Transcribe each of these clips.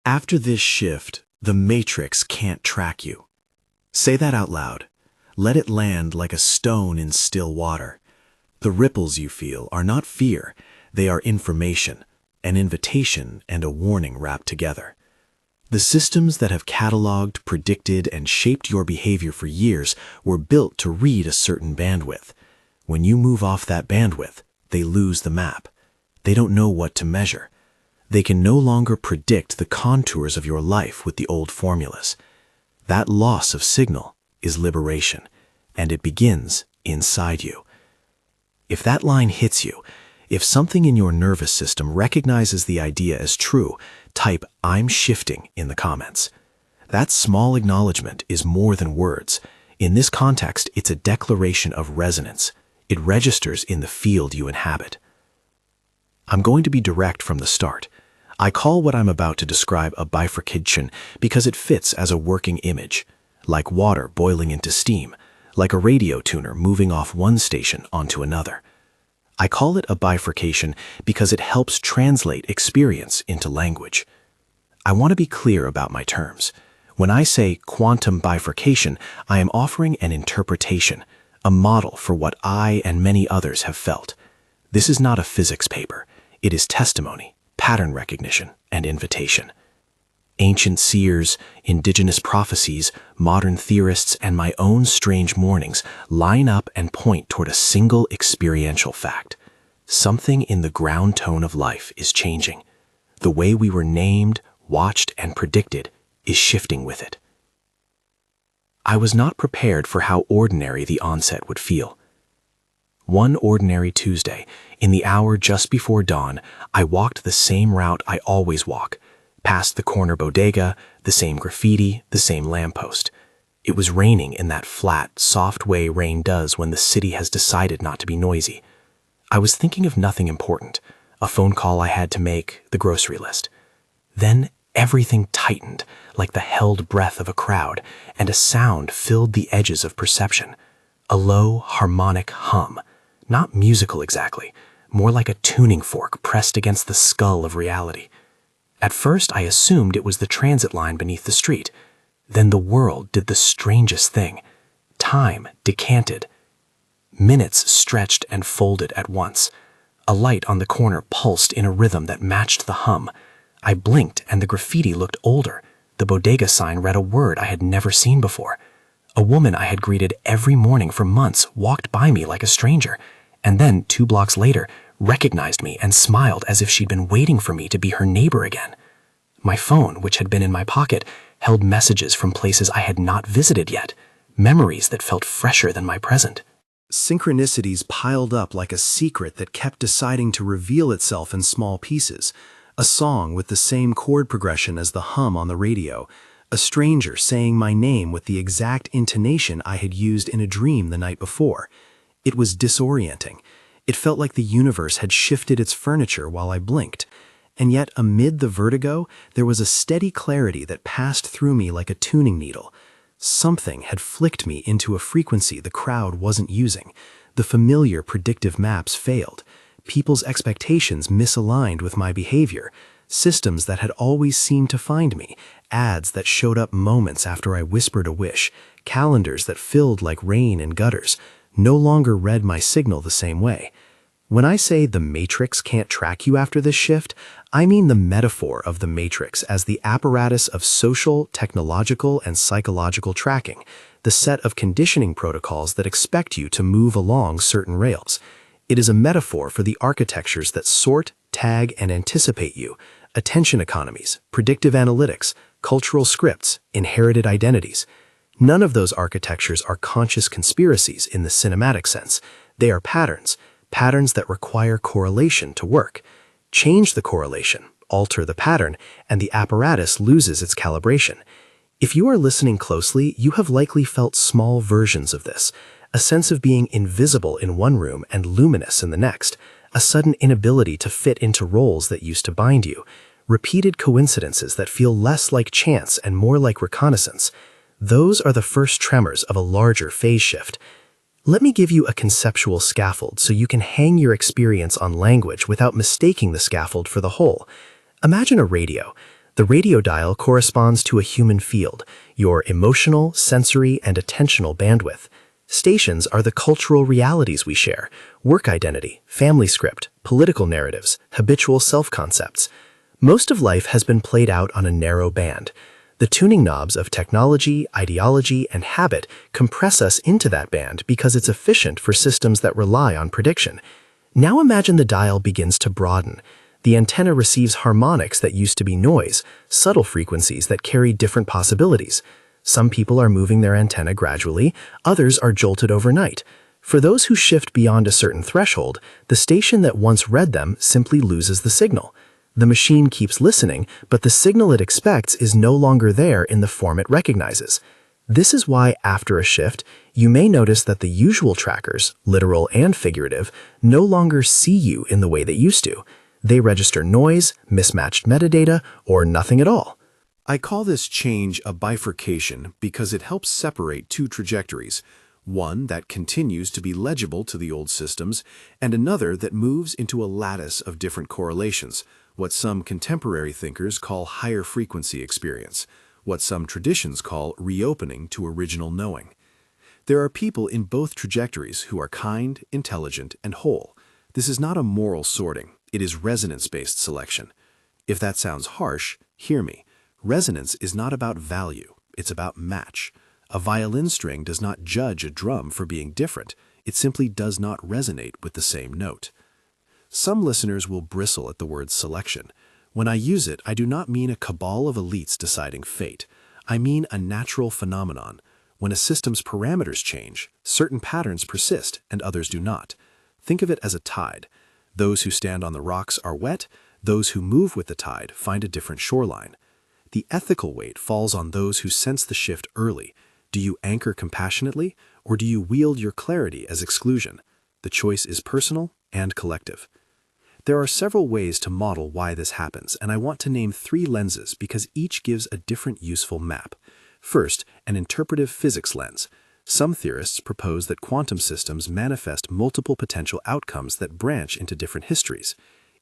After this shift, the matrix can't track you. Say that out loud. Let it land like a stone in still water. The ripples you feel are not fear, they are information, an invitation and a warning wrapped together. The systems that have cataloged, predicted, and shaped your behavior for years were built to read a certain bandwidth. When you move off that bandwidth, they lose the map. They don't know what to measure. They can no longer predict the contours of your life with the old formulas. That loss of signal is liberation, and it begins inside you. If that line hits you, if something in your nervous system recognizes the idea as true, type "I'm shifting" in the comments. That small acknowledgement is more than words. In this context, it's a declaration of resonance. It registers in the field you inhabit. I'm going to be direct from the start. I call what I'm about to describe a bifurcation because it fits as a working image, like water boiling into steam, like a radio tuner moving off one station onto another. I call it a bifurcation because it helps translate experience into language. I want to be clear about my terms. When I say quantum bifurcation, I am offering an interpretation, a model for what I and many others have felt. This is not a physics paper. It is testimony, pattern recognition, and invitation. Ancient seers, indigenous prophecies, modern theorists, and my own strange mornings line up and point toward a single experiential fact. Something in the ground tone of life is changing. The way we were named, watched, and predicted is shifting with it. I was not prepared for how ordinary the onset would feel. One ordinary Tuesday, in the hour just before dawn, I walked the same route I always walk, past the corner bodega, the same graffiti, the same lamppost. It was raining in that flat, soft way rain does when the city has decided not to be noisy. I was thinking of nothing important, a phone call I had to make, the grocery list. Then everything tightened, like the held breath of a crowd, and a sound filled the edges of perception. A low, harmonic hum. Not musical exactly, more like a tuning fork pressed against the skull of reality. At first, I assumed it was the transit line beneath the street. Then the world did the strangest thing. Time decanted. Minutes stretched and folded at once. A light on the corner pulsed in a rhythm that matched the hum. I blinked and the graffiti looked older. The bodega sign read a word I had never seen before. A woman I had greeted every morning for months walked by me like a stranger, and then 2 blocks later recognized me and smiled as if she'd been waiting for me to be her neighbor again. My phone, which had been in my pocket, held messages from places I had not visited yet, memories that felt fresher than my present. Synchronicities piled up like a secret that kept deciding to reveal itself in small pieces. A song with the same chord progression as the hum on the radio. A stranger saying my name with the exact intonation I had used in a dream the night before. It was disorienting. It felt like the universe had shifted its furniture while I blinked. And yet, amid the vertigo, there was a steady clarity that passed through me like a tuning needle. Something had flicked me into a frequency the crowd wasn't using. The familiar predictive maps failed. People's expectations misaligned with my behavior. Systems that had always seemed to find me. Ads that showed up moments after I whispered a wish. Calendars that filled like rain in gutters. No longer read my signal the same way. When I say the matrix can't track you after this shift, I mean the metaphor of the matrix as the apparatus of social, technological, and psychological tracking, the set of conditioning protocols that expect you to move along certain rails. It is a metaphor for the architectures that sort, tag, and anticipate you, attention economies, predictive analytics, cultural scripts, inherited identities. None of those architectures are conscious conspiracies in the cinematic sense. They are patterns that require correlation to work. Change the correlation, alter the pattern, and the apparatus loses its calibration. If you are listening closely, you have likely felt small versions of this, a sense of being invisible in one room and luminous in the next, a sudden inability to fit into roles that used to bind you, repeated coincidences that feel less like chance and more like reconnaissance. Those are the first tremors of a larger phase shift. Let me give you a conceptual scaffold so you can hang your experience on language without mistaking the scaffold for the whole. Imagine a radio. The radio dial corresponds to a human field, your emotional, sensory, and attentional bandwidth. Stations are the cultural realities we share: work identity, family script, political narratives, habitual self-concepts. Most of life has been played out on a narrow band. The tuning knobs of technology, ideology, and habit compress us into that band because it's efficient for systems that rely on prediction. Now imagine the dial begins to broaden. The antenna receives harmonics that used to be noise, subtle frequencies that carry different possibilities. Some people are moving their antenna gradually, others are jolted overnight. For those who shift beyond a certain threshold, the station that once read them simply loses the signal. The machine keeps listening, but the signal it expects is no longer there in the form it recognizes. This is why, after a shift, you may notice that the usual trackers, literal and figurative, no longer see you in the way they used to. They register noise, mismatched metadata, or nothing at all. I call this change a bifurcation because it helps separate two trajectories, one that continues to be legible to the old systems, and another that moves into a lattice of different correlations, what some contemporary thinkers call higher frequency experience, what some traditions call reopening to original knowing. There are people in both trajectories who are kind, intelligent, and whole. This is not a moral sorting, it is resonance-based selection. If that sounds harsh, hear me. Resonance is not about value, it's about match. A violin string does not judge a drum for being different, it simply does not resonate with the same note. Some listeners will bristle at the word selection. When I use it, I do not mean a cabal of elites deciding fate. I mean a natural phenomenon. When a system's parameters change, certain patterns persist and others do not. Think of it as a tide. Those who stand on the rocks are wet, those who move with the tide find a different shoreline. The ethical weight falls on those who sense the shift early. Do you anchor compassionately, or do you wield your clarity as exclusion? The choice is personal and collective. There are several ways to model why this happens, and I want to name 3 lenses because each gives a different useful map. First, an interpretive physics lens. Some theorists propose that quantum systems manifest multiple potential outcomes that branch into different histories.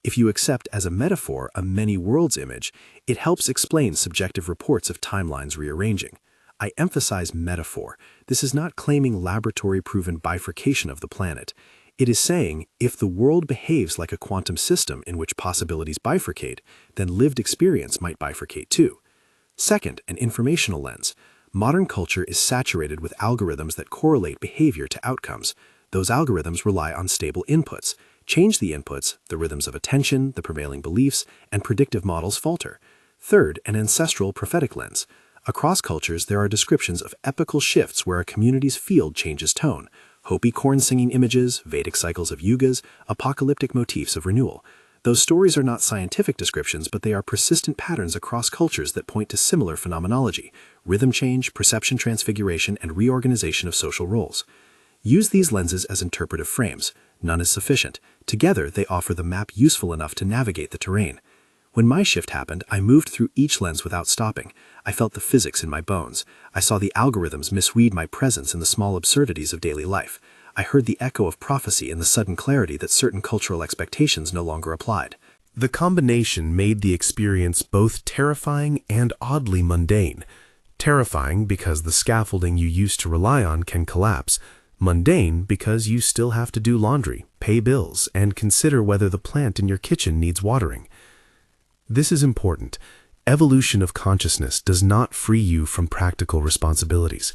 If you accept as a metaphor a many worlds image, it helps explain subjective reports of timelines rearranging. I emphasize metaphor. This is not claiming laboratory-proven bifurcation of the planet. It is saying, if the world behaves like a quantum system in which possibilities bifurcate, then lived experience might bifurcate too. Second, an informational lens. Modern culture is saturated with algorithms that correlate behavior to outcomes. Those algorithms rely on stable inputs. Change the inputs, the rhythms of attention, the prevailing beliefs, and predictive models falter. Third, an ancestral prophetic lens. Across cultures, there are descriptions of epical shifts where a community's field changes tone. Hopi corn-singing images, Vedic cycles of yugas, apocalyptic motifs of renewal. Those stories are not scientific descriptions, but they are persistent patterns across cultures that point to similar phenomenology: rhythm change, perception transfiguration, and reorganization of social roles. Use these lenses as interpretive frames. None is sufficient. Together, they offer the map useful enough to navigate the terrain. When my shift happened, I moved through each lens without stopping. I felt the physics in my bones. I saw the algorithms misread my presence in the small absurdities of daily life. I heard the echo of prophecy in the sudden clarity that certain cultural expectations no longer applied. The combination made the experience both terrifying and oddly mundane. Terrifying because the scaffolding you used to rely on can collapse. Mundane because you still have to do laundry, pay bills, and consider whether the plant in your kitchen needs watering. This is important. Evolution of consciousness does not free you from practical responsibilities.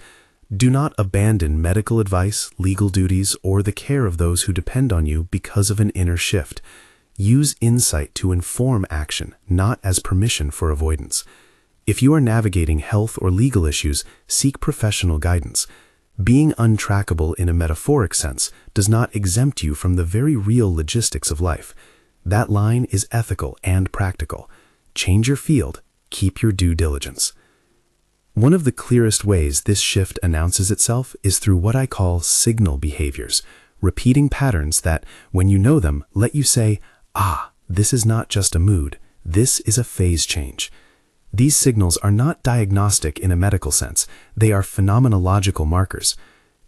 Do not abandon medical advice, legal duties, or the care of those who depend on you because of an inner shift. Use insight to inform action, not as permission for avoidance. If you are navigating health or legal issues, seek professional guidance. Being untrackable in a metaphoric sense does not exempt you from the very real logistics of life. That line is ethical and practical. Change your field, keep your due diligence. One of the clearest ways this shift announces itself is through what I call signal behaviors, repeating patterns that, when you know them, let you say, "Ah, this is not just a mood, this is a phase change." These signals are not diagnostic in a medical sense, they are phenomenological markers.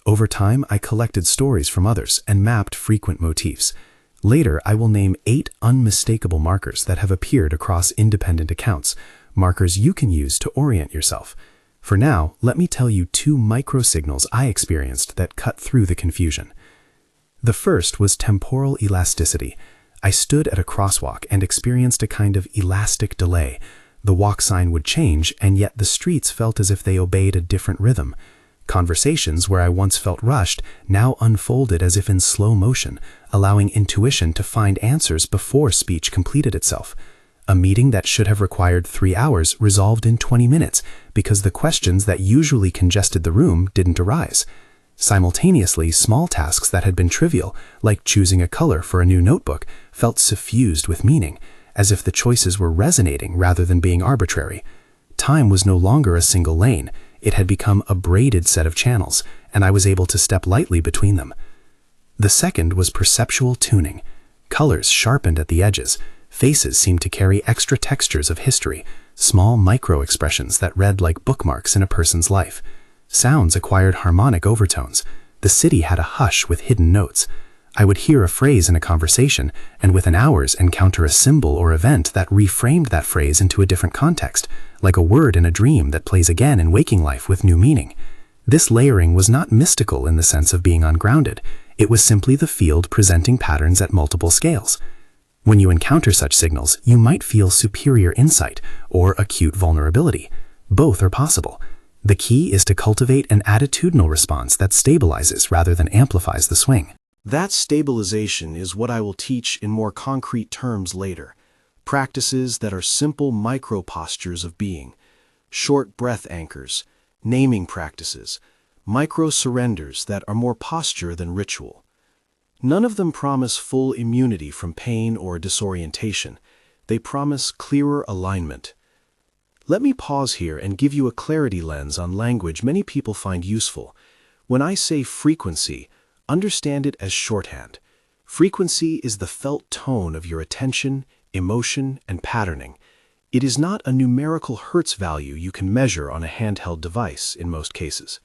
Over time, I collected stories from others and mapped frequent motifs. Later, I will name 8 unmistakable markers that have appeared across independent accounts. markers you can use to orient yourself. For now, let me tell you 2 micro-signals I experienced that cut through the confusion. The first was temporal elasticity. I stood at a crosswalk and experienced a kind of elastic delay. The walk sign would change, and yet the streets felt as if they obeyed a different rhythm. Conversations where I once felt rushed now unfolded as if in slow motion, allowing intuition to find answers before speech completed itself. A meeting that should have required 3 hours resolved in 20 minutes because the questions that usually congested the room didn't arise. Simultaneously, small tasks that had been trivial, like choosing a color for a new notebook, felt suffused with meaning, as if the choices were resonating rather than being arbitrary. Time was no longer a single lane. It had become a braided set of channels, and I was able to step lightly between them. The second was perceptual tuning. Colors sharpened at the edges. Faces seemed to carry extra textures of history, small micro-expressions that read like bookmarks in a person's life. Sounds acquired harmonic overtones. The city had a hush with hidden notes. I would hear a phrase in a conversation, and within hours encounter a symbol or event that reframed that phrase into a different context, like a word in a dream that plays again in waking life with new meaning. This layering was not mystical in the sense of being ungrounded. It was simply the field presenting patterns at multiple scales. When you encounter such signals, you might feel superior insight or acute vulnerability. Both are possible. The key is to cultivate an attitudinal response that stabilizes rather than amplifies the swing. That stabilization is what I will teach in more concrete terms later. Practices that are simple micro-postures of being, short breath anchors, naming practices, micro-surrenders that are more posture than ritual. None of them promise full immunity from pain or disorientation. They promise clearer alignment. Let me pause here and give you a clarity lens on language many people find useful. When I say frequency, understand it as shorthand. Frequency is the felt tone of your attention, emotion, and patterning. It is not a numerical hertz value you can measure on a handheld device in most cases.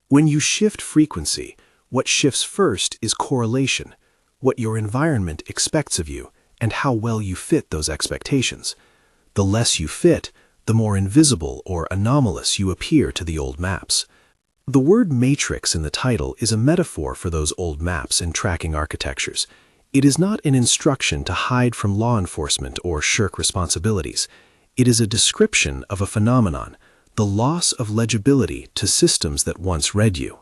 When you shift frequency, what shifts first is correlation, what your environment expects of you, and how well you fit those expectations. The less you fit, the more invisible or anomalous you appear to the old maps. The word matrix in the title is a metaphor for those old maps and tracking architectures. It is not an instruction to hide from law enforcement or shirk responsibilities. It is a description of a phenomenon, the loss of legibility to systems that once read you.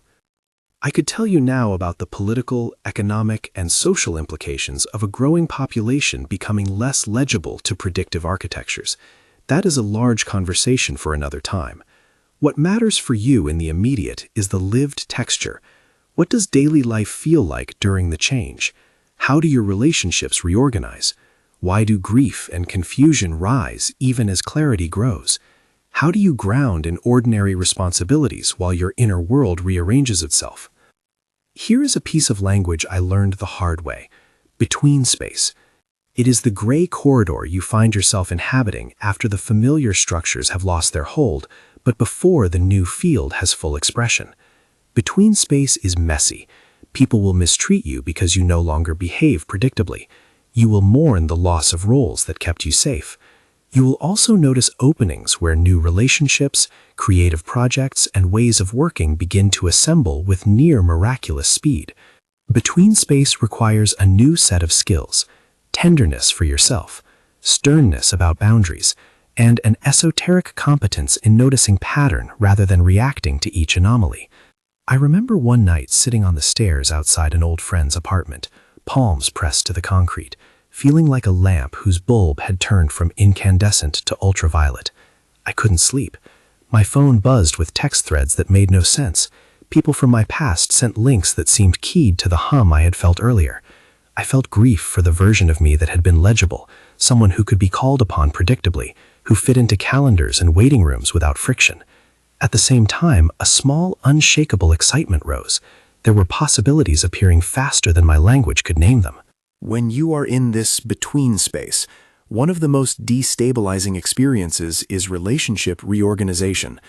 I could tell you now about the political, economic, and social implications of a growing population becoming less legible to predictive architectures. That is a large conversation for another time. What matters for you in the immediate is the lived texture. What does daily life feel like during the change? How do your relationships reorganize? Why do grief and confusion rise even as clarity grows? How do you ground in ordinary responsibilities while your inner world rearranges itself? Here is a piece of language I learned the hard way: between space. It is the gray corridor you find yourself inhabiting after the familiar structures have lost their hold, but before the new field has full expression. Between space is messy. People will mistreat you because you no longer behave predictably. You will mourn the loss of roles that kept you safe. You will also notice openings where new relationships, creative projects, and ways of working begin to assemble with near miraculous speed. Between space requires a new set of skills: tenderness for yourself, sternness about boundaries, and an esoteric competence in noticing pattern rather than reacting to each anomaly. I remember one night sitting on the stairs outside an old friend's apartment, palms pressed to the concrete, feeling like a lamp whose bulb had turned from incandescent to ultraviolet. I couldn't sleep. My phone buzzed with text threads that made no sense. People from my past sent links that seemed keyed to the hum I had felt earlier. I felt grief for the version of me that had been legible, someone who could be called upon predictably, who fit into calendars and waiting rooms without friction. At the same time, a small, unshakable excitement rose. There were possibilities appearing faster than my language could name them. When you are in this between space, one of the most destabilizing experiences is relationship reorganization.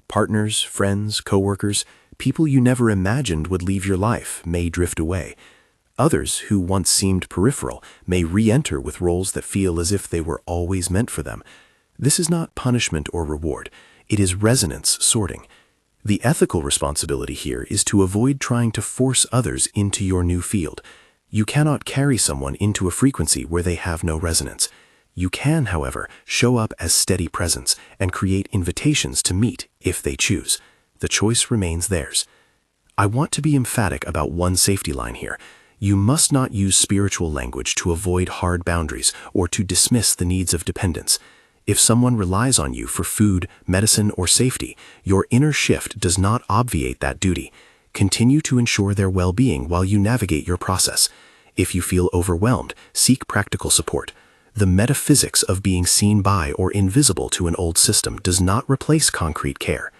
Partners, friends, coworkers, people you never imagined would leave your life may drift away. Others, who once seemed peripheral, may re-enter with roles that feel as if they were always meant for them. This is not punishment or reward. It is resonance sorting. The ethical responsibility here is to avoid trying to force others into your new field. You cannot carry someone into a frequency where they have no resonance. You can, however, show up as steady presence and create invitations to meet if they choose. The choice remains theirs. I want to be emphatic about one safety line here. You must not use spiritual language to avoid hard boundaries or to dismiss the needs of dependence. If someone relies on you for food, medicine, or safety, your inner shift does not obviate that duty. Continue to ensure their well-being while you navigate your process. If you feel overwhelmed, seek practical support. The metaphysics of being seen by or invisible to an old system does not replace concrete care.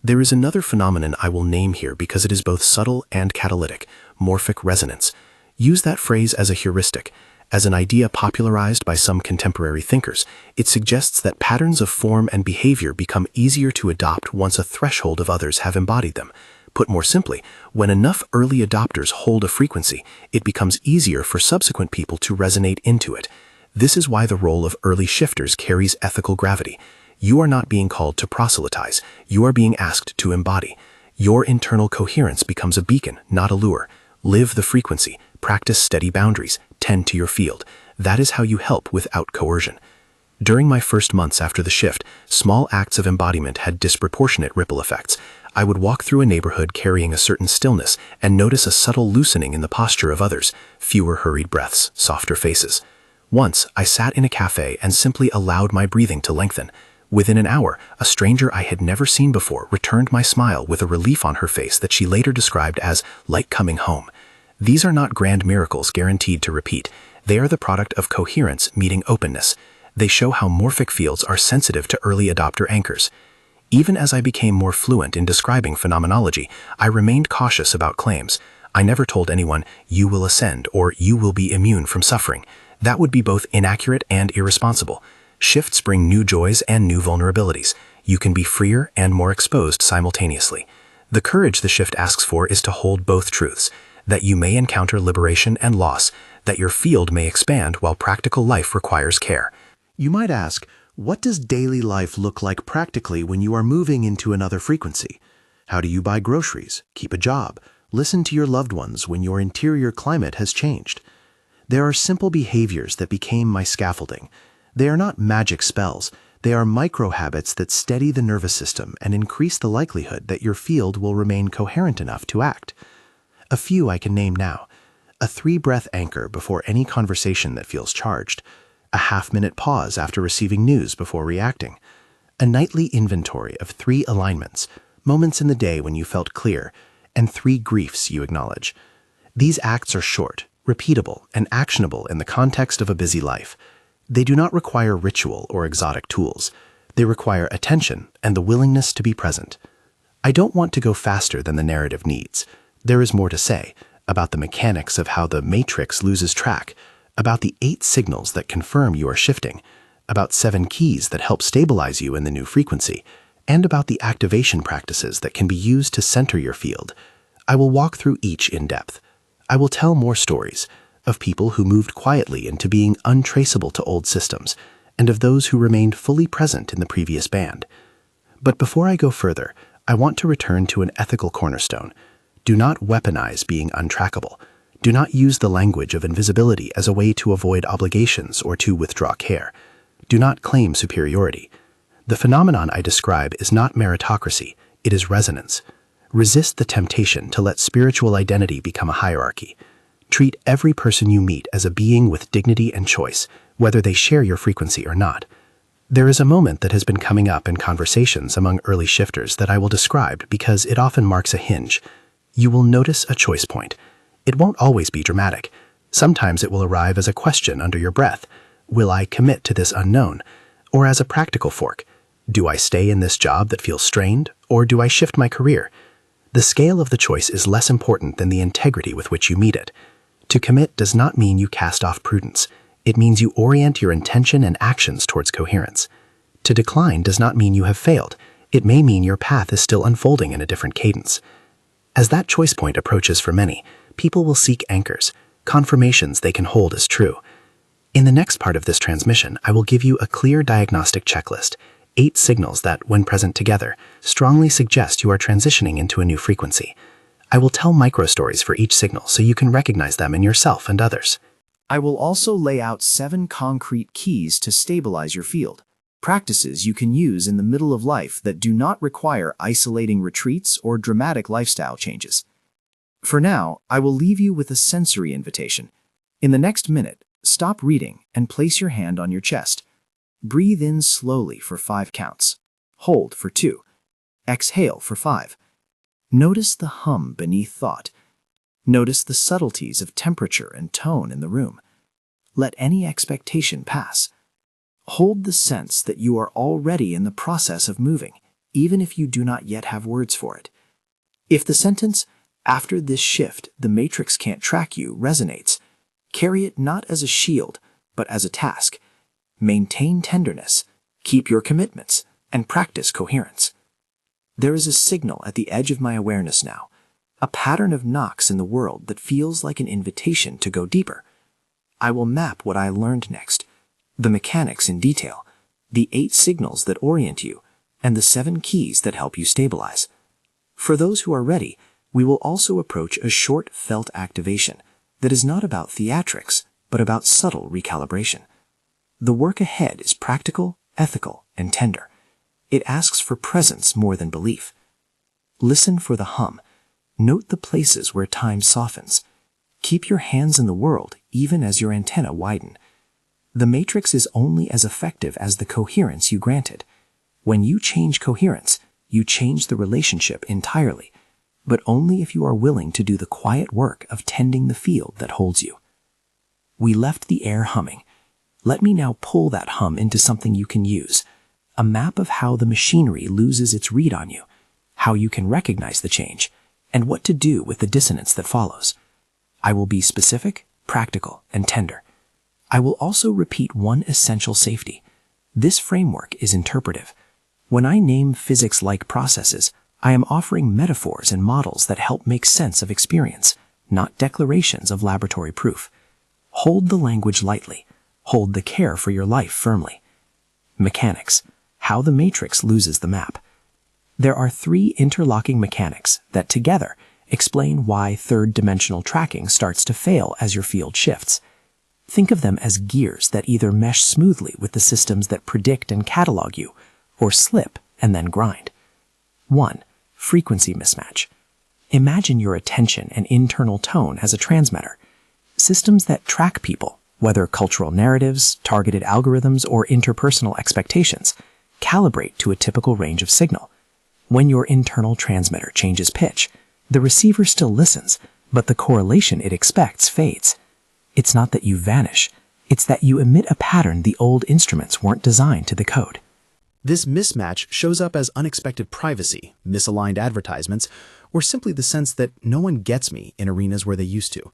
There is another phenomenon I will name here because it is both subtle and catalytic: morphic resonance. Use that phrase as a heuristic. As an idea popularized by some contemporary thinkers, it suggests that patterns of form and behavior become easier to adopt once a threshold of others have embodied them. Put more simply, when enough early adopters hold a frequency, it becomes easier for subsequent people to resonate into it. This is why the role of early shifters carries ethical gravity. You are not being called to proselytize. You are being asked to embody. Your internal coherence becomes a beacon, not a lure. Live the frequency, practice steady boundaries, tend to your field. That is how you help without coercion. During my first months after the shift, small acts of embodiment had disproportionate ripple effects. I would walk through a neighborhood carrying a certain stillness and notice a subtle loosening in the posture of others, fewer hurried breaths, softer faces. Once, I sat in a cafe and simply allowed my breathing to lengthen. Within an hour, a stranger I had never seen before returned my smile with a relief on her face that she later described as like coming home. These are not grand miracles guaranteed to repeat. They are the product of coherence meeting openness. They show how morphic fields are sensitive to early adopter anchors. Even as I became more fluent in describing phenomenology, I remained cautious about claims. I never told anyone, "You will ascend," or "You will be immune from suffering." That would be both inaccurate and irresponsible. Shifts bring new joys and new vulnerabilities. You can be freer and more exposed simultaneously. The courage the shift asks for is to hold both truths: that you may encounter liberation and loss, that your field may expand while practical life requires care. You might ask, what does daily life look like practically when you are moving into another frequency? How do you buy groceries, keep a job, listen to your loved ones when your interior climate has changed? There are simple behaviors that became my scaffolding. They are not magic spells. They are micro-habits that steady the nervous system and increase the likelihood that your field will remain coherent enough to act. A few I can name now: a 3-breath anchor before any conversation that feels charged, a half-minute pause after receiving news before reacting, a nightly inventory of 3 alignments, moments in the day when you felt clear, and 3 griefs you acknowledge. These acts are short, repeatable, and actionable in the context of a busy life. They do not require ritual or exotic tools. They require attention and the willingness to be present. I don't want to go faster than the narrative needs. There is more to say about the mechanics of how the matrix loses track, about the 8 signals that confirm you are shifting, about 7 keys that help stabilize you in the new frequency, and about the activation practices that can be used to center your field. I will walk through each in depth. I will tell more stories of people who moved quietly into being untraceable to old systems, and of those who remained fully present in the previous band. But before I go further, I want to return to an ethical cornerstone. Do not weaponize being untrackable. Do not use the language of invisibility as a way to avoid obligations or to withdraw care. Do not claim superiority. The phenomenon I describe is not meritocracy, it is resonance. Resist the temptation to let spiritual identity become a hierarchy. Treat every person you meet as a being with dignity and choice, whether they share your frequency or not. There is a moment that has been coming up in conversations among early shifters that I will describe because it often marks a hinge. You will notice a choice point. It won't always be dramatic. Sometimes it will arrive as a question under your breath. Will I commit to this unknown? Or as a practical fork. Do I stay in this job that feels strained, or do I shift my career? The scale of the choice is less important than the integrity with which you meet it. To commit does not mean you cast off prudence. It means you orient your intention and actions towards coherence. To decline does not mean you have failed. It may mean your path is still unfolding in a different cadence. As that choice point approaches for many, people will seek anchors, confirmations they can hold as true. In the next part of this transmission, I will give you a clear diagnostic checklist, 8 signals that, when present together, strongly suggest you are transitioning into a new frequency. I will tell micro-stories for each signal so you can recognize them in yourself and others. I will also lay out 7 concrete keys to stabilize your field, practices you can use in the middle of life that do not require isolating retreats or dramatic lifestyle changes. For now, I will leave you with a sensory invitation. In the next minute, stop reading and place your hand on your chest. Breathe in slowly for 5 counts. Hold for 2. Exhale for 5. Notice the hum beneath thought. Notice the subtleties of temperature and tone in the room. Let any expectation pass. Hold the sense that you are already in the process of moving, even if you do not yet have words for it. If the sentence, "After this shift, the matrix can't track you," resonates, carry it not as a shield, but as a task. Maintain tenderness, keep your commitments, and practice coherence. There is a signal at the edge of my awareness now, a pattern of knocks in the world that feels like an invitation to go deeper. I will map what I learned next, the mechanics in detail, the 8 signals that orient you, and the 7 keys that help you stabilize. For those who are ready, we will also approach a short felt activation that is not about theatrics, but about subtle recalibration. The work ahead is practical, ethical, and tender. It asks for presence more than belief. Listen for the hum. Note the places where time softens. Keep your hands in the world even as your antennae widen. The matrix is only as effective as the coherence you granted. When you change coherence, you change the relationship entirely, but only if you are willing to do the quiet work of tending the field that holds you. We left the air humming. Let me now pull that hum into something you can use, a map of how the machinery loses its read on you, how you can recognize the change, and what to do with the dissonance that follows. I will be specific, practical, and tender. I will also repeat one essential safety. This framework is interpretive. When I name physics-like processes, I am offering metaphors and models that help make sense of experience, not declarations of laboratory proof. Hold the language lightly. Hold the care for your life firmly. Mechanics. How the matrix loses the map. There are 3 interlocking mechanics that together explain why third-dimensional tracking starts to fail as your field shifts. Think of them as gears that either mesh smoothly with the systems that predict and catalog you, or slip and then grind. 1. Frequency mismatch. Imagine your attention and internal tone as a transmitter. Systems that track people, whether cultural narratives, targeted algorithms, or interpersonal expectations, calibrate to a typical range of signal. When your internal transmitter changes pitch, the receiver still listens, but the correlation it expects fades. It's not that you vanish, it's that you emit a pattern the old instruments weren't designed to decode. This mismatch shows up as unexpected privacy, misaligned advertisements, or simply the sense that no one gets me in arenas where they used to.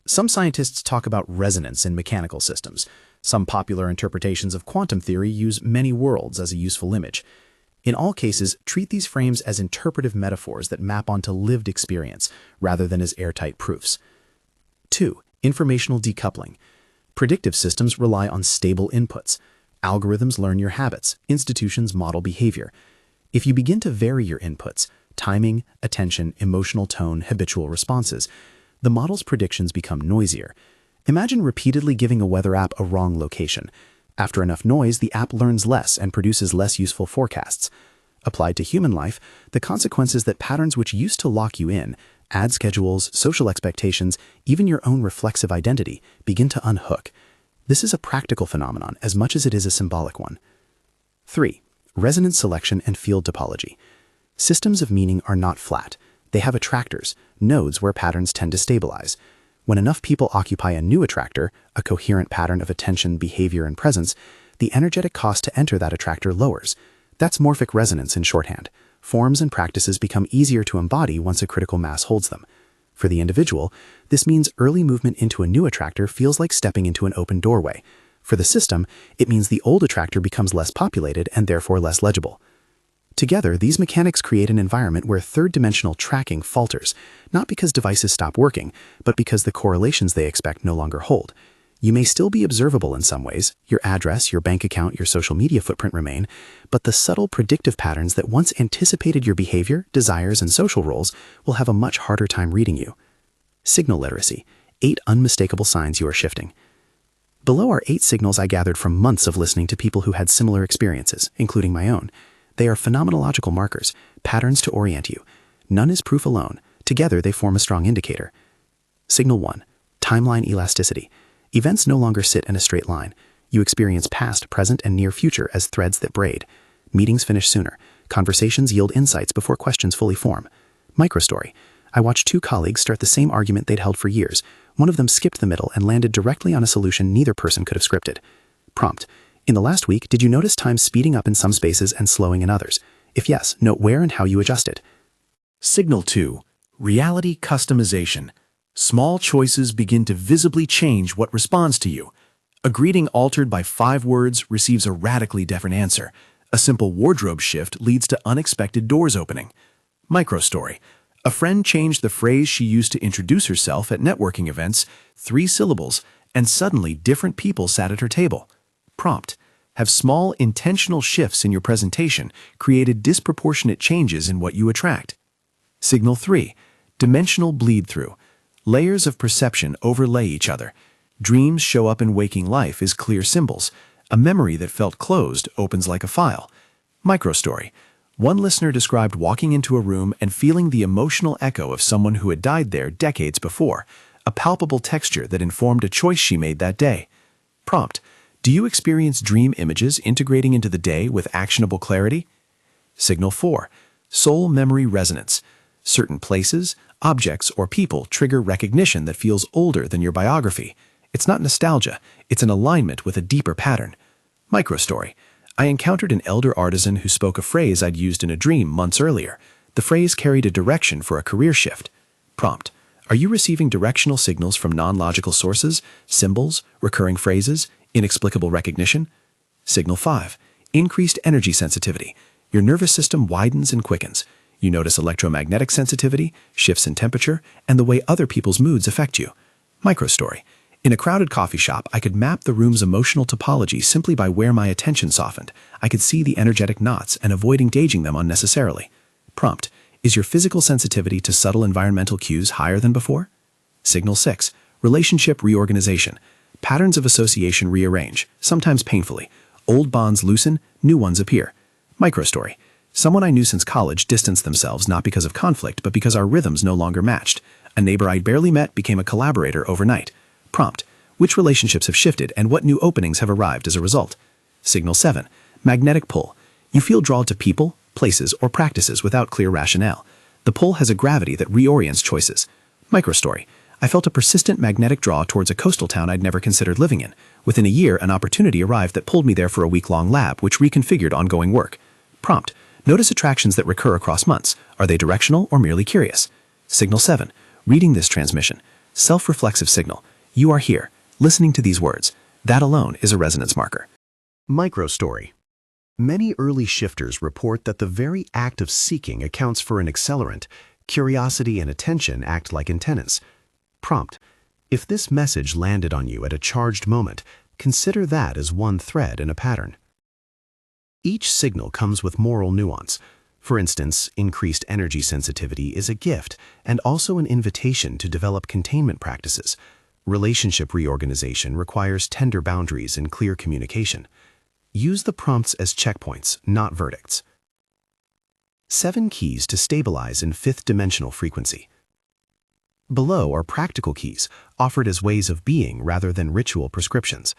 Some scientists talk about resonance in mechanical systems. Some popular interpretations of quantum theory use many worlds as a useful image. In all cases, treat these frames as interpretive metaphors that map onto lived experience, rather than as airtight proofs. 2. Informational decoupling. Predictive systems rely on stable inputs. Algorithms learn your habits, institutions model behavior. If you begin to vary your inputs, timing, attention, emotional tone, habitual responses, the model's predictions become noisier. Imagine repeatedly giving a weather app a wrong location. After enough noise, the app learns less and produces less useful forecasts. Applied to human life, the consequence is that patterns which used to lock you in, ad schedules, social expectations, even your own reflexive identity, begin to unhook. This is a practical phenomenon as much as it is a symbolic one. 3. Resonance selection and field topology. Systems of meaning are not flat. They have attractors, nodes where patterns tend to stabilize. When enough people occupy a new attractor, a coherent pattern of attention, behavior, and presence, the energetic cost to enter that attractor lowers. That's morphic resonance in shorthand. Forms and practices become easier to embody once a critical mass holds them. For the individual, this means early movement into a new attractor feels like stepping into an open doorway. For the system, it means the old attractor becomes less populated and therefore less legible. Together, these mechanics create an environment where third-dimensional tracking falters, not because devices stop working, but because the correlations they expect no longer hold. You may still be observable in some ways. Your address, your bank account, your social media footprint remain, but the subtle predictive patterns that once anticipated your behavior, desires, and social roles will have a much harder time reading you. Signal literacy. 8 unmistakable signs you are shifting. Below are 8 signals I gathered from months of listening to people who had similar experiences, including my own. They are phenomenological markers, patterns to orient you. None is proof alone. Together, they form a strong indicator. Signal 1. Timeline elasticity. Events no longer sit in a straight line. You experience past, present, and near future as threads that braid. Meetings finish sooner. Conversations yield insights before questions fully form. Microstory. I watched 2 colleagues start the same argument they'd held for years. One of them skipped the middle and landed directly on a solution neither person could have scripted. Prompt. In the last week, did you notice time speeding up in some spaces and slowing in others? If yes, note where and how you adjusted. Signal 2. Reality customization. Small choices begin to visibly change what responds to you. A greeting altered by 5 words receives a radically different answer. A simple wardrobe shift leads to unexpected doors opening. Microstory. A friend changed the phrase she used to introduce herself at networking events, 3 syllables, and suddenly different people sat at her table. Prompt. Have small, intentional shifts in your presentation created disproportionate changes in what you attract. Signal 3. Dimensional bleed-through. Layers of perception overlay each other. Dreams show up in waking life as clear symbols. A memory that felt closed opens like a file. Microstory. One listener described walking into a room and feeling the emotional echo of someone who had died there decades before, a palpable texture that informed a choice she made that day. Prompt. Do you experience dream images integrating into the day with actionable clarity? Signal 4. Soul memory resonance. Certain places, objects, or people trigger recognition that feels older than your biography. It's not nostalgia, it's an alignment with a deeper pattern. Microstory. I encountered an elder artisan who spoke a phrase I'd used in a dream months earlier. The phrase carried a direction for a career shift. Prompt. Are you receiving directional signals from non-logical sources, symbols, recurring phrases, inexplicable recognition? Signal 5. Increased energy sensitivity. Your nervous system widens and quickens. You notice electromagnetic sensitivity, shifts in temperature, and the way other people's moods affect you. Microstory. In a crowded coffee shop, I could map the room's emotional topology simply by where my attention softened. I could see the energetic knots and avoid engaging them unnecessarily. Prompt. Is your physical sensitivity to subtle environmental cues higher than before? Signal 6. Relationship reorganization. Patterns of association rearrange, sometimes painfully. Old bonds loosen, new ones appear. Microstory. Someone I knew since college distanced themselves not because of conflict, but because our rhythms no longer matched. A neighbor I'd barely met became a collaborator overnight. Prompt. Which relationships have shifted and what new openings have arrived as a result? Signal 7. Magnetic pull. You feel drawn to people, places, or practices without clear rationale. The pull has a gravity that reorients choices. Microstory. I felt a persistent magnetic draw towards a coastal town I'd never considered living in. Within a year, an opportunity arrived that pulled me there for a week-long lab, which reconfigured ongoing work. Prompt. Notice attractions that recur across months. Are they directional or merely curious? Signal 7. Reading this transmission. Self-reflexive signal. You are here, listening to these words. That alone is a resonance marker. Microstory. Many early shifters report that the very act of seeking accounts for an accelerant. Curiosity and attention act like antennas. Prompt. If this message landed on you at a charged moment, consider that as one thread in a pattern. Each signal comes with moral nuance. For instance, increased energy sensitivity is a gift and also an invitation to develop containment practices. Relationship reorganization requires tender boundaries and clear communication. Use the prompts as checkpoints, not verdicts. 7 keys to stabilize in 5th-dimensional frequency. Below are practical keys, offered as ways of being rather than ritual prescriptions.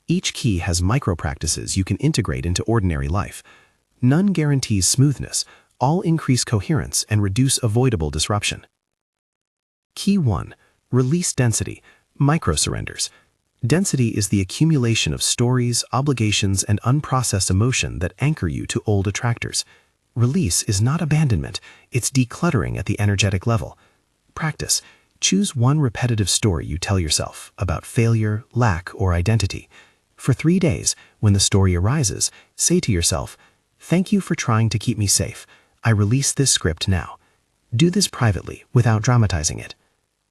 Each key has micro-practices you can integrate into ordinary life. None guarantees smoothness, all increase coherence and reduce avoidable disruption. Key 1. Release density, micro-surrenders. Density is the accumulation of stories, obligations, and unprocessed emotion that anchor you to old attractors. Release is not abandonment, it's decluttering at the energetic level. Practice. Choose one repetitive story you tell yourself about failure, lack, or identity. For 3 days, when the story arises, say to yourself, "Thank you for trying to keep me safe. I release this script now." Do this privately, without dramatizing it.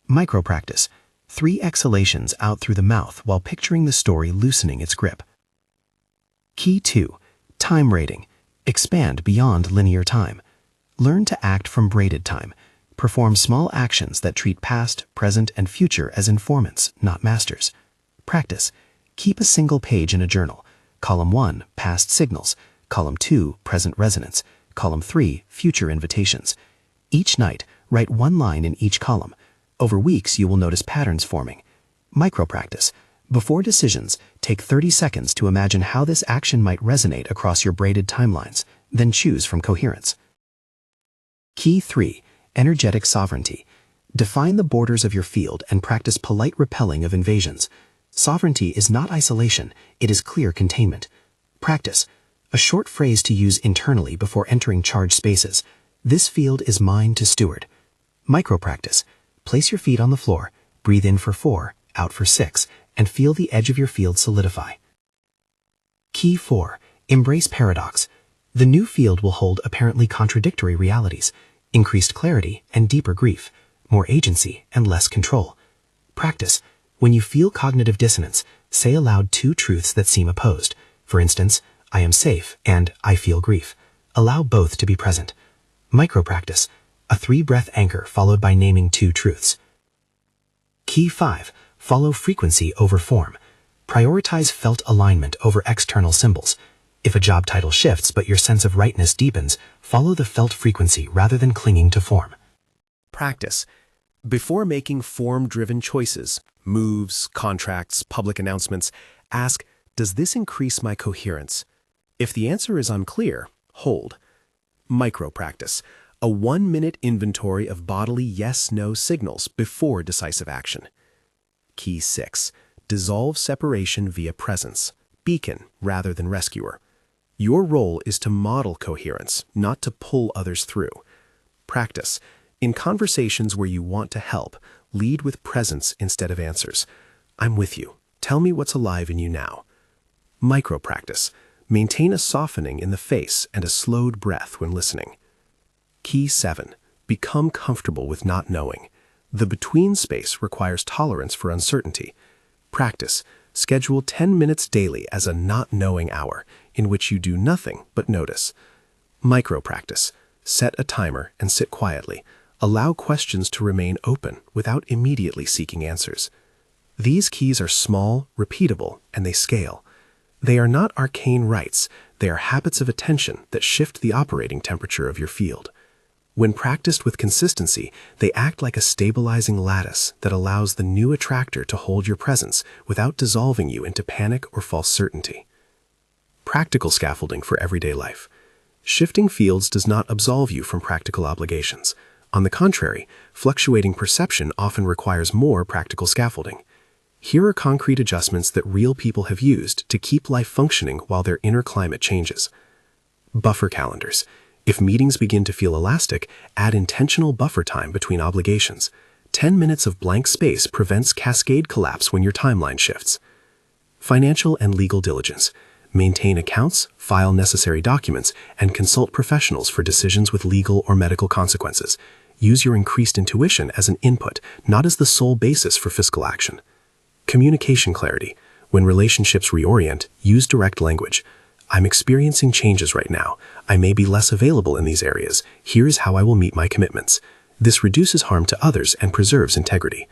Micro-practice. 3 exhalations out through the mouth while picturing the story loosening its grip. Key 2. Time rating. Expand beyond linear time. Learn to act from braided time. Perform small actions that treat past, present, and future as informants, not masters. Practice. Keep a single page in a journal. Column 1, past signals. Column 2, present resonance. Column 3, future invitations. Each night, write 1 line in each column. Over weeks, you will notice patterns forming. Micro-practice. Before decisions, take 30 seconds to imagine how this action might resonate across your braided timelines, then choose from coherence. Key 3. Energetic sovereignty. Define the borders of your field and practice polite repelling of invasions. Sovereignty is not isolation, it is clear containment. Practice. A short phrase to use internally before entering charged spaces. This field is mine to steward. Micro-practice. Place your feet on the floor, breathe in for 4, out for 6, and feel the edge of your field solidify. Key 4. Embrace paradox. The new field will hold apparently contradictory realities, increased clarity and deeper grief, more agency and less control. Practice. When you feel cognitive dissonance, say aloud 2 truths that seem opposed. For instance, I am safe and I feel grief. Allow both to be present. Micro-practice. A 3-breath anchor followed by naming 2 truths. Key 5. Follow frequency over form. Prioritize felt alignment over external symbols. If a job title shifts but your sense of rightness deepens, follow the felt frequency rather than clinging to form. Practice. Before making form-driven choices, moves, contracts, public announcements, ask, does this increase my coherence? If the answer is unclear, hold. Micro-practice. A 1-minute inventory of bodily yes-no signals before decisive action. Key 6. Dissolve separation via presence. Beacon rather than rescuer. Your role is to model coherence, not to pull others through. Practice. In conversations where you want to help, lead with presence instead of answers. I'm with you. Tell me what's alive in you now. Micro-practice. Maintain a softening in the face and a slowed breath when listening. Key 7. Become comfortable with not knowing. The between space requires tolerance for uncertainty. Practice. Schedule 10 minutes daily as a not knowing hour, in which you do nothing but notice. Micro-practice. Set a timer and sit quietly. Allow questions to remain open without immediately seeking answers. These keys are small, repeatable, and they scale. They are not arcane rites, they are habits of attention that shift the operating temperature of your field. When practiced with consistency, they act like a stabilizing lattice that allows the new attractor to hold your presence without dissolving you into panic or false certainty. Practical scaffolding for everyday life. Shifting fields does not absolve you from practical obligations. On the contrary, fluctuating perception often requires more practical scaffolding. Here are concrete adjustments that real people have used to keep life functioning while their inner climate changes. Buffer calendars. If meetings begin to feel elastic, add intentional buffer time between obligations. 10 minutes of blank space prevents cascade collapse when your timeline shifts. Financial and legal diligence. Maintain accounts, file necessary documents, and consult professionals for decisions with legal or medical consequences. Use your increased intuition as an input, not as the sole basis for fiscal action. Communication clarity. When relationships reorient, use direct language. I'm experiencing changes right now. I may be less available in these areas. Here is how I will meet my commitments. This reduces harm to others and preserves integrity.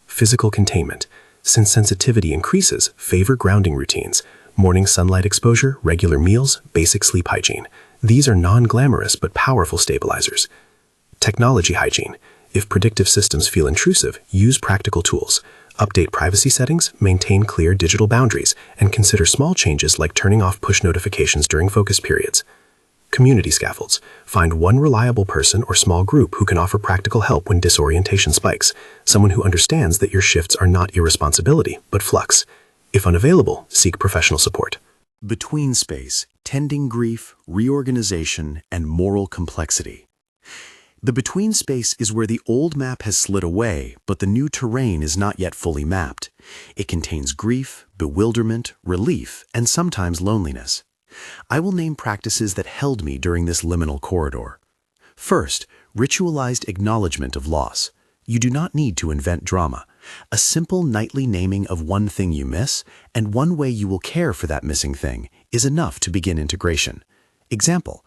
Physical containment. Since sensitivity increases, favor grounding routines. Morning sunlight exposure, regular meals, basic sleep hygiene. These are non-glamorous but powerful stabilizers. Technology hygiene. If predictive systems feel intrusive, use practical tools. Update privacy settings, maintain clear digital boundaries, and consider small changes like turning off push notifications during focus periods. Community scaffolds. Find one reliable person or small group who can offer practical help when disorientation spikes. Someone who understands that your shifts are not irresponsibility, but flux. If unavailable, seek professional support. Between space, tending grief, reorganization, and moral complexity. The between space is where the old map has slid away, but the new terrain is not yet fully mapped. It contains grief, bewilderment, relief, and sometimes loneliness. I will name practices that held me during this liminal corridor. First, ritualized acknowledgement of loss. You do not need to invent drama. A simple nightly naming of one thing you miss and one way you will care for that missing thing is enough to begin integration. Example: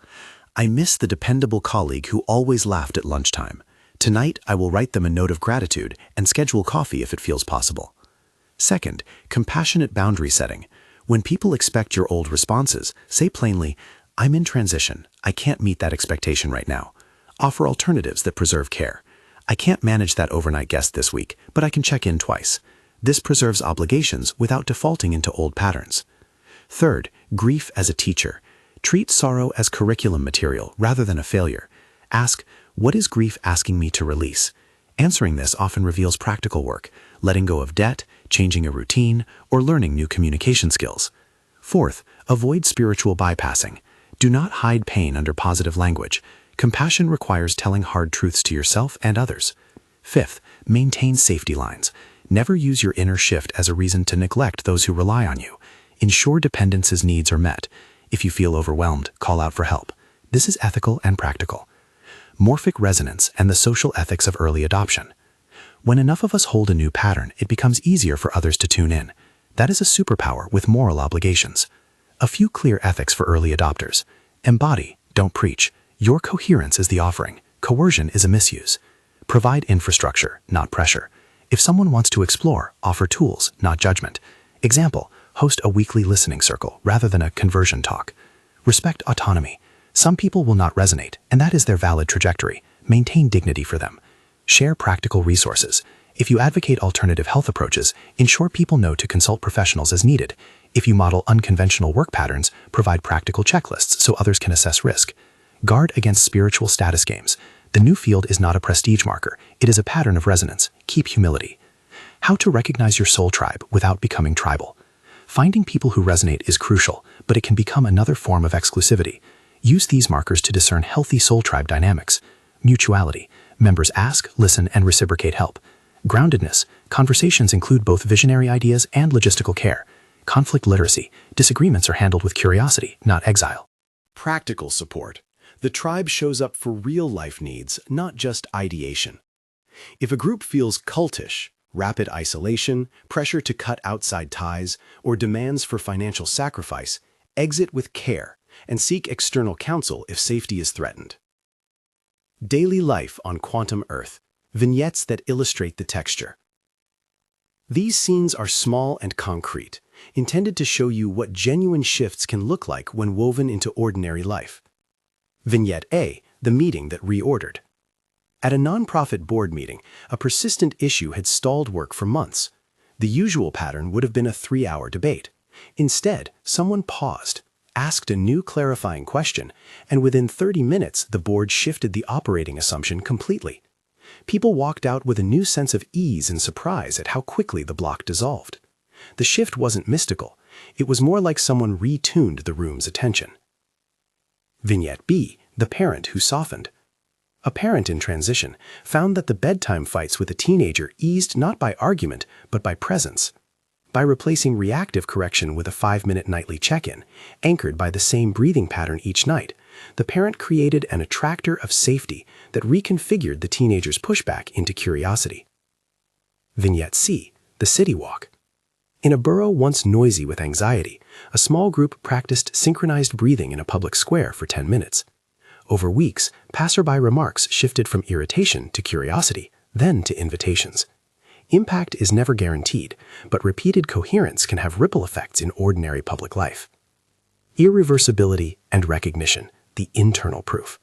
I miss the dependable colleague who always laughed at lunchtime. Tonight, I will write them a note of gratitude and schedule coffee if it feels possible. Second, compassionate boundary setting. When people expect your old responses, say plainly, I'm in transition. I can't meet that expectation right now. Offer alternatives that preserve care. I can't manage that overnight guest this week, but I can check in twice. This preserves obligations without defaulting into old patterns. Third, grief as a teacher. Treat sorrow as curriculum material rather than a failure. Ask, what is grief asking me to release? Answering this often reveals practical work, letting go of debt, changing a routine, or learning new communication skills. Fourth, avoid spiritual bypassing. Do not hide pain under positive language. Compassion requires telling hard truths to yourself and others. Fifth, maintain safety lines. Never use your inner shift as a reason to neglect those who rely on you. Ensure dependence's needs are met. If you feel overwhelmed, call out for help. This is ethical and practical. Morphic resonance and the social ethics of early adoption. When enough of us hold a new pattern, it becomes easier for others to tune in. That is a superpower with moral obligations. A few clear ethics for early adopters. Embody, don't preach. Your coherence is the offering. Coercion is a misuse. Provide infrastructure, not pressure. If someone wants to explore, offer tools, not judgment. Example, host a weekly listening circle rather than a conversion talk. Respect autonomy. Some people will not resonate, and that is their valid trajectory. Maintain dignity for them. Share practical resources. If you advocate alternative health approaches, ensure people know to consult professionals as needed. If you model unconventional work patterns, provide practical checklists so others can assess risk. Guard against spiritual status games. The new field is not a prestige marker. It is a pattern of resonance. Keep humility. How to recognize your soul tribe without becoming tribal. Finding people who resonate is crucial, but it can become another form of exclusivity. Use these markers to discern healthy soul tribe dynamics. Mutuality. Members ask, listen, and reciprocate help. Groundedness. Conversations include both visionary ideas and logistical care. Conflict literacy. Disagreements are handled with curiosity, not exile. Practical support. The tribe shows up for real-life needs, not just ideation. If a group feels cultish, rapid isolation, pressure to cut outside ties, or demands for financial sacrifice, exit with care and seek external counsel if safety is threatened. Daily life on Quantum Earth. Vignettes that illustrate the texture. These scenes are small and concrete, intended to show you what genuine shifts can look like when woven into ordinary life. Vignette A, the meeting that reordered. At a nonprofit board meeting, a persistent issue had stalled work for months. The usual pattern would have been a 3-hour debate. Instead, someone paused, asked a new clarifying question, and within 30 minutes, the board shifted the operating assumption completely. People walked out with a new sense of ease and surprise at how quickly the block dissolved. The shift wasn't mystical. It was more like someone retuned the room's attention. Vignette B, the parent who softened. A parent in transition found that the bedtime fights with a teenager eased not by argument, but by presence. By replacing reactive correction with a 5-minute nightly check-in, anchored by the same breathing pattern each night, the parent created an attractor of safety that reconfigured the teenager's pushback into curiosity. Vignette C, the city walk. In a borough once noisy with anxiety, a small group practiced synchronized breathing in a public square for 10 minutes. Over weeks, passerby remarks shifted from irritation to curiosity, then to invitations. Impact is never guaranteed, but repeated coherence can have ripple effects in ordinary public life. Irreversibility and recognition, the internal proof.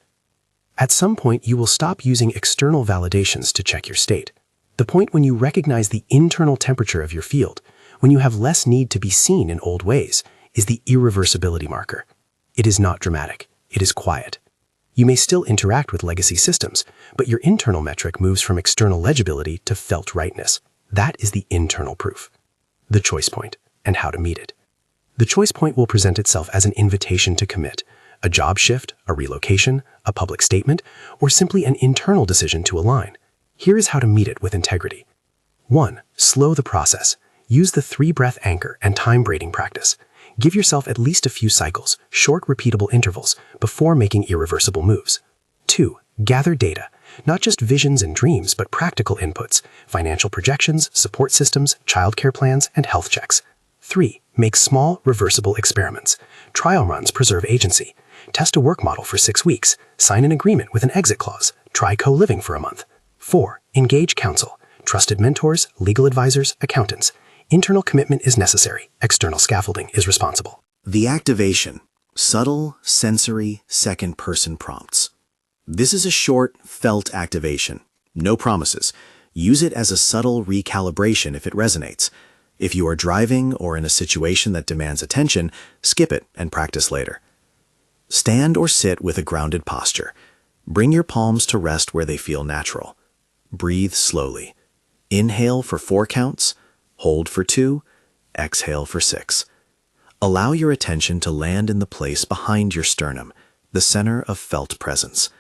At some point, you will stop using external validations to check your state. The point when you recognize the internal temperature of your field, when you have less need to be seen in old ways, is the irreversibility marker. It is not dramatic. It is quiet. You may still interact with legacy systems, but your internal metric moves from external legibility to felt rightness. That is the internal proof. The choice point, and how to meet it. The choice point will present itself as an invitation to commit, a job shift, a relocation, a public statement, or simply an internal decision to align. Here is how to meet it with integrity. 1. Slow the process. Use the 3-breath anchor and time braiding practice. Give yourself at least a few cycles, short repeatable intervals, before making irreversible moves. 2. Gather data. Not just visions and dreams, but practical inputs, financial projections, support systems, childcare plans, and health checks. 3. Make small, reversible experiments. Trial runs preserve agency. Test a work model for 6 weeks. Sign an agreement with an exit clause. Try co-living for a month. 4. Engage counsel. Trusted mentors, legal advisors, accountants. Internal commitment is necessary. External scaffolding is responsible. The activation. Subtle, sensory, second-person prompts. This is a short, felt activation. No promises. Use it as a subtle recalibration if it resonates. If you are driving or in a situation that demands attention, skip it and practice later. Stand or sit with a grounded posture. Bring your palms to rest where they feel natural. Breathe slowly. Inhale for 4 counts, hold for 2, exhale for 6. Allow your attention to land in the place behind your sternum, the center of felt presence.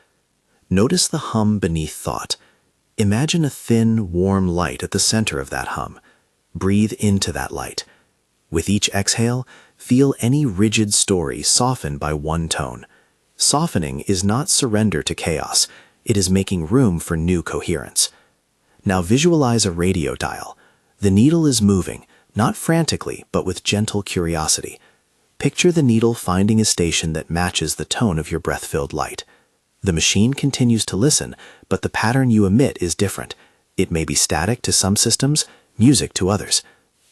Notice the hum beneath thought. Imagine a thin, warm light at the center of that hum. Breathe into that light. With each exhale, feel any rigid story soften by one tone. Softening is not surrender to chaos. It is making room for new coherence. Now visualize a radio dial. The needle is moving, not frantically, but with gentle curiosity. Picture the needle finding a station that matches the tone of your breath-filled light. The machine continues to listen, but the pattern you emit is different. It may be static to some systems, music to others.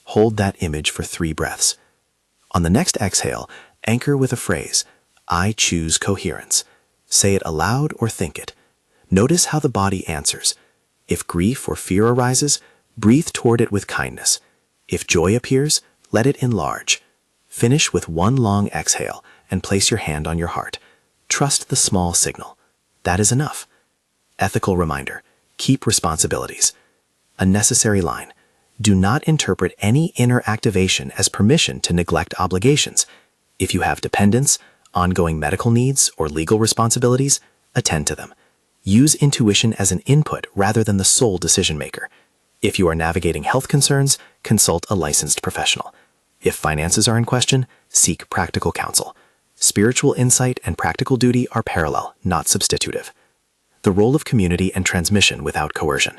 Hold that image for 3 breaths. On the next exhale, anchor with a phrase, I choose coherence. Say it aloud or think it. Notice how the body answers. If grief or fear arises, breathe toward it with kindness. If joy appears, let it enlarge. Finish with 1 long exhale and place your hand on your heart. Trust the small signal. That is enough. Ethical reminder. Keep responsibilities. A necessary line. Do not interpret any inner activation as permission to neglect obligations. If you have dependents, ongoing medical needs, or legal responsibilities, attend to them. Use intuition as an input rather than the sole decision maker. If you are navigating health concerns, consult a licensed professional. If finances are in question, seek practical counsel. Spiritual insight and practical duty are parallel, not substitutive. The role of community and transmission without coercion.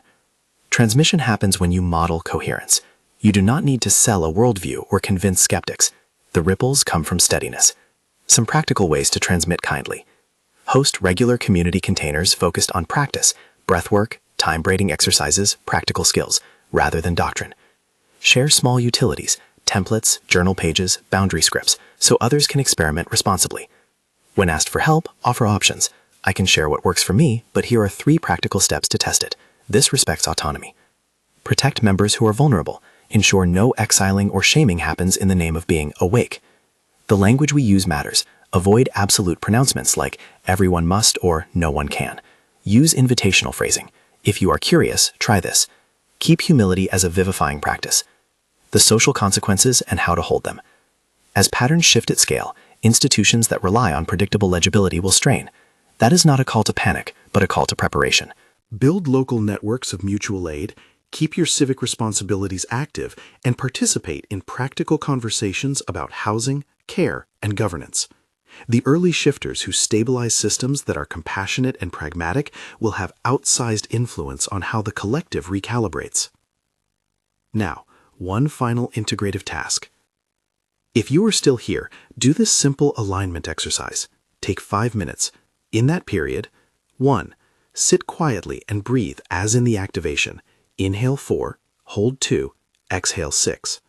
Transmission happens when you model coherence. You do not need to sell a worldview or convince skeptics. The ripples come from steadiness. Some practical ways to transmit kindly. Host regular community containers focused on practice, breathwork, time-braiding exercises, practical skills, rather than doctrine. Share small utilities, templates, journal pages, boundary scripts, so others can experiment responsibly. When asked for help, offer options. I can share what works for me, but here are 3 practical steps to test it. This respects autonomy. Protect members who are vulnerable. Ensure no exiling or shaming happens in the name of being awake. The language we use matters. Avoid absolute pronouncements like everyone must or no one can. Use invitational phrasing. If you are curious, try this. Keep humility as a vivifying practice. The social consequences and how to hold them. As patterns shift at scale, institutions that rely on predictable legibility will strain. That is not a call to panic, but a call to preparation. Build local networks of mutual aid, keep your civic responsibilities active, and participate in practical conversations about housing, care, and governance. The early shifters who stabilize systems that are compassionate and pragmatic will have outsized influence on how the collective recalibrates. Now, one final integrative task. If you are still here, do this simple alignment exercise. Take 5 minutes. In that period, 1. Sit quietly and breathe as in the activation. Inhale 4, hold 2, exhale 6.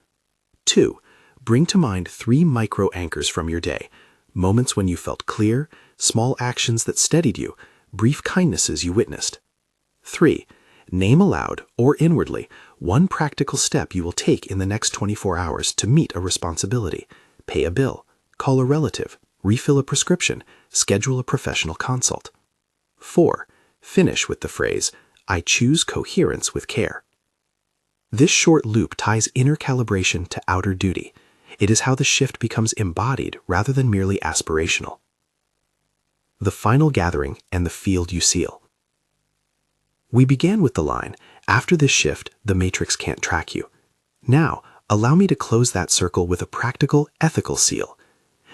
2. Bring to mind 3 micro anchors from your day. Moments when you felt clear, small actions that steadied you, brief kindnesses you witnessed. 3. Name aloud or inwardly 1 practical step you will take in the next 24 hours to meet a responsibility. Pay a bill, call a relative, refill a prescription, schedule a professional consult. 4. Finish with the phrase, I choose coherence with care. This short loop ties inner calibration to outer duty. It is how the shift becomes embodied rather than merely aspirational. The final gathering and the field you seal. We began with the line, after this shift, the matrix can't track you. Now, allow me to close that circle with a practical, ethical seal.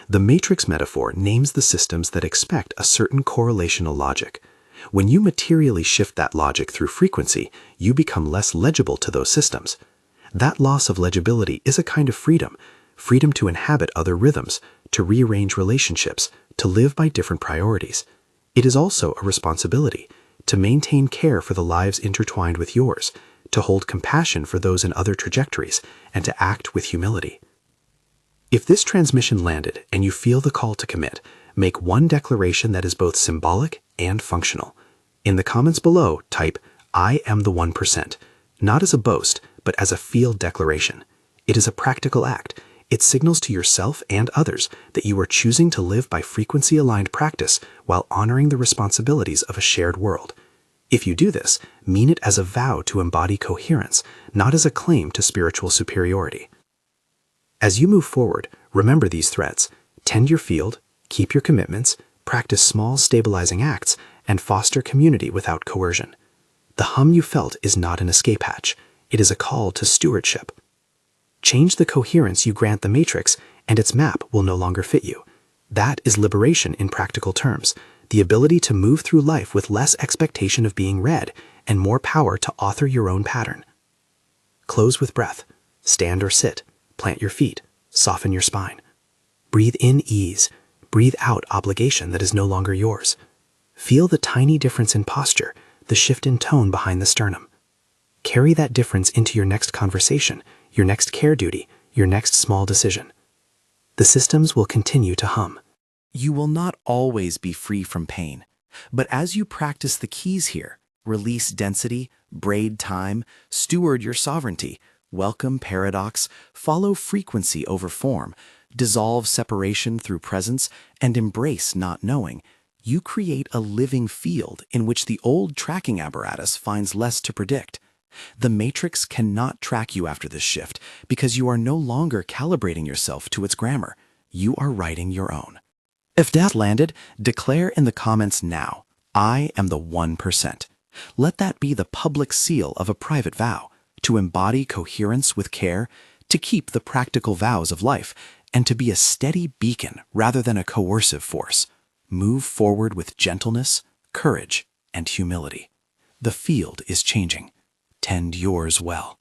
The matrix metaphor names the systems that expect a certain correlational logic. When you materially shift that logic through frequency, you become less legible to those systems. That loss of legibility is a kind of freedom, freedom to inhabit other rhythms, to rearrange relationships, to live by different priorities. It is also a responsibility, to maintain care for the lives intertwined with yours, to hold compassion for those in other trajectories, and to act with humility. If this transmission landed and you feel the call to commit, make one declaration that is both symbolic and functional. In the comments below, type, "I am the 1%, not as a boast, but as a field declaration. It is a practical act. It signals to yourself and others that you are choosing to live by frequency-aligned practice while honoring the responsibilities of a shared world. If you do this, mean it as a vow to embody coherence, not as a claim to spiritual superiority. As you move forward, remember these threads. Tend your field, keep your commitments, practice small stabilizing acts, and foster community without coercion. The hum you felt is not an escape hatch. It is a call to stewardship. Change the coherence you grant the matrix, and its map will no longer fit you. That is liberation in practical terms, the ability to move through life with less expectation of being read and more power to author your own pattern. Close with breath. Stand or sit. Plant your feet. Soften your spine. Breathe in ease. Breathe out obligation that is no longer yours. Feel the tiny difference in posture, the shift in tone behind the sternum. Carry that difference into your next conversation, your next care duty, your next small decision. The systems will continue to hum. You will not always be free from pain, but as you practice the keys here, release density, braid time, steward your sovereignty, welcome paradox, follow frequency over form, dissolve separation through presence, and embrace not knowing, you create a living field in which the old tracking apparatus finds less to predict. The matrix cannot track you after this shift because you are no longer calibrating yourself to its grammar. You are writing your own. If that landed, declare in the comments now, "I am the 1%. Let that be the public seal of a private vow, to embody coherence with care, to keep the practical vows of life, and to be a steady beacon rather than a coercive force. Move forward with gentleness, courage, and humility. The field is changing. Tend yours well.